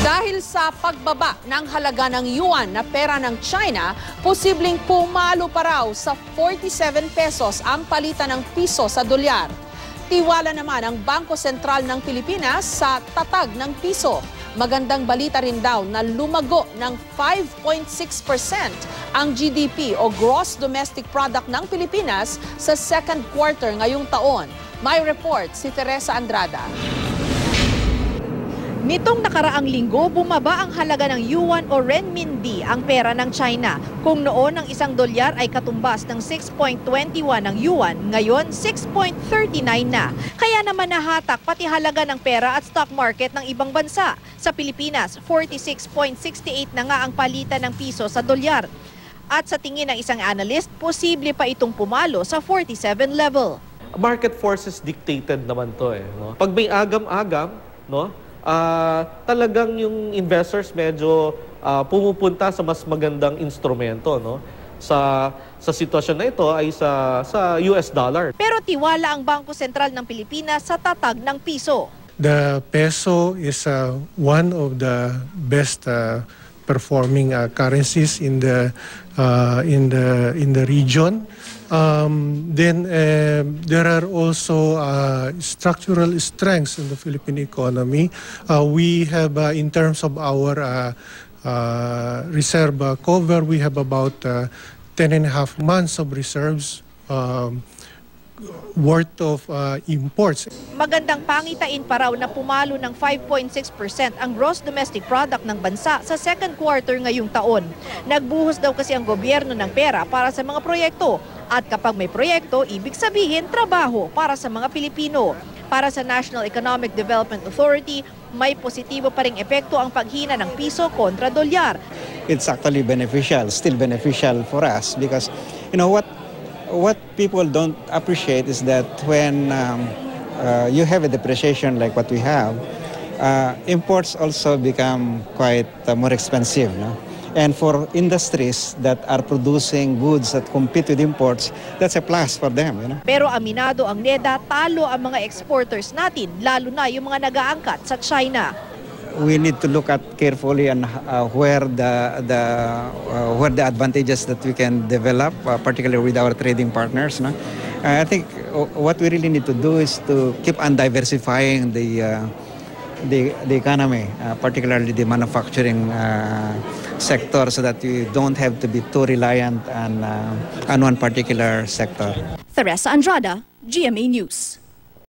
Dahil sa pagbaba ng halaga ng yuan na pera ng China, posibleng pumalo pa raw sa 47 pesos ang palitan ng piso sa dolyar. Tiwala naman ang Bangko Sentral ng Pilipinas sa tatag ng piso. Magandang balita rin daw na lumago ng 5.6% ang GDP o Gross Domestic Product ng Pilipinas sa second quarter ngayong taon. May report si Teresa Andrada. Nitong nakaraang linggo, bumaba ang halaga ng yuan o renminbi, ang pera ng China. Kung noon ang isang dolyar ay katumbas ng 6.21 ng yuan, ngayon 6.39 na. Kaya naman nahatak pati halaga ng pera at stock market ng ibang bansa. Sa Pilipinas, 46.68 na nga ang palitan ng piso sa dolyar. At sa tingin ng isang analyst, posible pa itong pumalo sa 47 level. Market forces dictated naman to no? Pag may agam-agam, no? Talagang yung investors medyo pumupunta sa mas magandang instrumento, no? Sa sitwasyon na ito ay sa US dollar. Pero tiwala ang Bangko Sentral ng Pilipinas sa tatag ng piso. The peso is one of the best performing currencies in the region. Then there are also structural strengths in the Philippine economy. We have, in terms of our reserve cover, we have about 10.5 months of reserves worth of imports. Magandang pangitain pa raw na pumalo ng 5.6% ang gross domestic product ng bansa sa second quarter ngayong taon. Nagbuhos daw kasi ang gobyerno ng pera para sa mga proyekto. At kapag may proyekto, ibig sabihin trabaho para sa mga Pilipino. Para sa National Economic Development Authority, may positibo pa ring epekto ang paghina ng piso kontra dolyar. It's actually beneficial, still beneficial for us because you know what people don't appreciate is that when you have a depreciation like what we have, imports also become quite more expensive. No? And for industries that are producing goods that compete with imports, that's a plus for them. You know? Pero aminado ang NEDA, talo ang mga exporters natin, lalo na yung mga nag-aangkat sa China. We need to look at carefully on where the advantages that we can develop, particularly with our trading partners. No? I think what we really need to do is to keep on diversifying the economy, particularly the manufacturing sector, so that you don't have to be too reliant on one particular sector. Teresa Andrada, GMA News.